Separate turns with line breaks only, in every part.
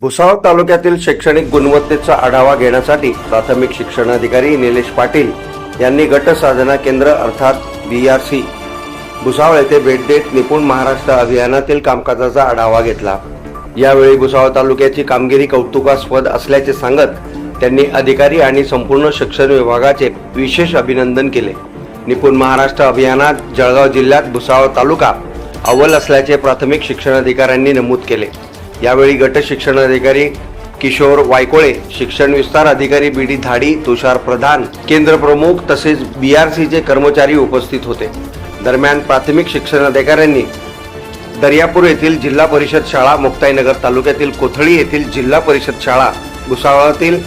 भुसावळ तालुक्यातील शैक्षणिक गुणवत्तेचा आढावा घेण्यासाठी प्राथमिक शिक्षणाधिकारी निलेश पाटील यांनी गट साधना केंद्र अर्थात BRC भुसावळ येथे भेट देत निपुण महाराष्ट्र अभियानातील कामकाजाचा आढावा घेतला। यावेळी भुसावळ तालुक्याची कामगिरी कौतुकास्पद असल्याचे सांगत त्यांनी अधिकारी आणि संपूर्ण शिक्षण विभागाचे विशेष अभिनंदन केले। निपुण महाराष्ट्र अभियानात जळगाव जिल्ह्यात भुसावळ तालुका अव्वल असल्याचे प्राथमिक शिक्षणाधिकाऱ्यांनी नमूद केले। यावेळी गट शिक्षणाधिकारी किशोर वायकोळे, शिक्षण विस्तार अधिकारी BD धाडी, तुषार प्रधान, केंद्र प्रमुख तसेच BRCचे कर्मचारी उपस्थित होते। दरम्यान प्राथमिक शिक्षणाधिकाऱ्यांनी दर्यापूर येथील जिल्हा परिषद शाळा, मुक्ताईनगर तालुक्यातील कोथळी येथील जिल्हा परिषद शाळा, भुसावळातील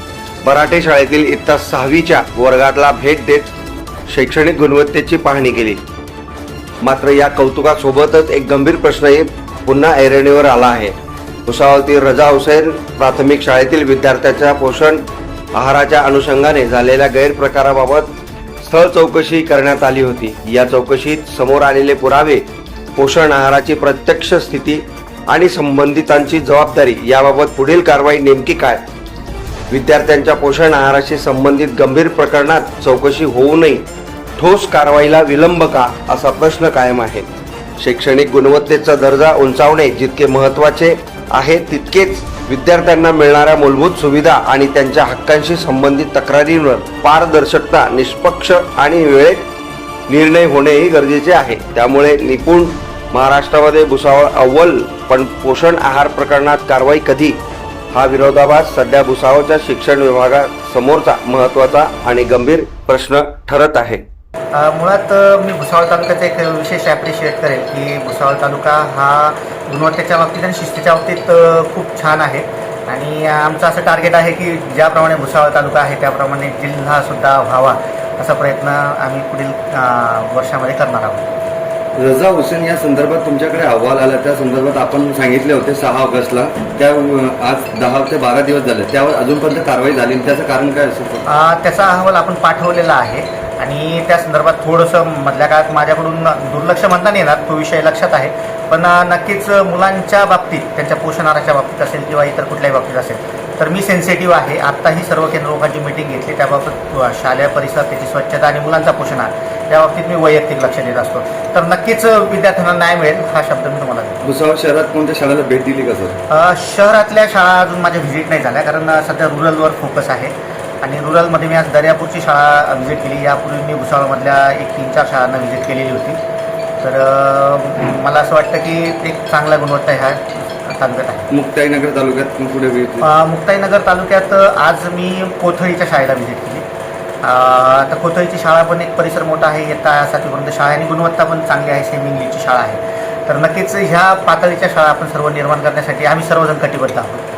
बराटे शाळेतील इयत्ता 6वीच्या वर्गाला भेट देत शैक्षणिक गुणवत्तेची पाहणी केली। मात्र या कौतुकासोबतच एक गंभीर प्रश्नही पुन्हा ऐरणीवर आला आहे। भुसावळतील रजा हुसेन प्राथमिक शाळेतील विद्यार्थ्यांच्या पोषण आहाराच्या अनुषंगाने झालेल्या गैरप्रकाराबाबत स्थळ चौकशी करण्यात आली होती। या चौकशीत समोर आलेले पुरावे, पोषण आहाराची प्रत्यक्ष स्थिती आणि संबंधितांची जबाबदारी याबाबत पुढील कारवाई नेमकी काय, विद्यार्थ्यांच्या पोषण आहाराशी संबंधित गंभीर प्रकरणात चौकशी होऊ नये, ठोस कारवाईला विलंब का, असा प्रश्न कायम आहे। शैक्षणिक गुणवत्तेचा दर्जा उंचावणे जितके महत्त्वाचे आहे तितकेच विद्यार्थ्यांना मिळणाऱ्या मूलभूत सुविधा आणि त्यांच्या हक्कांशी संबंधित तक्रारींवर पारदर्शकता, निष्पक्ष आणि वेळेत निर्णय होणेही गरजेचे आहे। त्यामुळे निपुण महाराष्ट्रामध्ये भुसावळ अव्वल, पण पोषण आहार प्रकरणात कारवाई कधी, हा विरोधाभास सध्या भुसावळच्या शिक्षण विभागासमोरचा महत्त्वाचा आणि गंभीर प्रश्न ठरत आहे।
मुळात मी भुसावळ तालुक्याचं एक विशेष ॲप्रिशिएट करेल की भुसावळ तालुका हा गुणवत्तेच्या बाबतीत आणि शिस्तीच्या बाबतीत खूप छान आहे आणि आमचं असं टार्गेट आहे की ज्याप्रमाणे भुसावळ तालुका आहे त्याप्रमाणे जिल्हासुद्धा व्हावा असा प्रयत्न आम्ही पुढील वर्षामध्ये करणार आहोत।
रजा हुसेन या संदर्भात तुमच्याकडे अहवाल आला, त्या संदर्भात आपण सांगितले होते 6 ऑगस्टला, त्या आज 10 ते 12 दिवस झाले, त्यावर अजूनपर्यंत कारवाई झाली, त्याचं कारण काय असेल?
त्याचा अहवाल आपण पाठवलेला आहे आणि त्या संदर्भात थोडंसं मधल्या काळात माझ्याकडून दुर्लक्ष म्हणता नाही येणार, तो विषय लक्षात आहे, पण नक्कीच मुलांच्या बाबतीत, त्यांच्या पोषण आहाराच्या बाबतीत असेल किंवा इतर कुठल्याही बाबतीत असेल तर मी सेन्सिटिव्ह आहे। आत्ताही सर्व केंद्रलोकांची मीटिंग घेतली, त्याबाबत शालेय परिसर, त्याची स्वच्छता आणि मुलांचा पोषण आहार या बाबतीत मी वैयक्तिक लक्ष देत असतो। तर नक्कीच विद्यार्थ्यांना न्याय मिळेल हा शब्द मी तुम्हाला देतो।
भुसावळ शहरात कोणत्या शाळेला भेट दिली का सर?
शहरातल्या शाळा अजून माझ्या व्हिजिट नाही झाल्या, कारण सध्या रुरलवर फोकस आहे आणि रुरलमध्ये मी आज दर्यापूरची शाळा व्हिजिट केली। यापूर्वी मी भुसावळमधल्या एक 3-4 शाळांना व्हिजिट केलेली होती। तर मला असं वाटतं की एक चांगला गुणवत्ता ह्या तालुक्यात आहे।
मुक्ताईनगर तालुक्यात पुढे
मुक्ताईनगर तालुक्यात आज मी कोथळीच्या शाळेला व्हिजिट केली। तर कोथळीची शाळा पण एक परिसर मोठा आहे, इयत्ता 7वीपर्यंत शाळा आणि गुणवत्ता पण चांगली आहे, सेमी इंग्लिशची शाळा आहे। तर नक्कीच ह्या पातळीच्या शाळा आपण सर्व निर्माण करण्यासाठी आम्ही सर्वजण कटिबद्ध आहोत।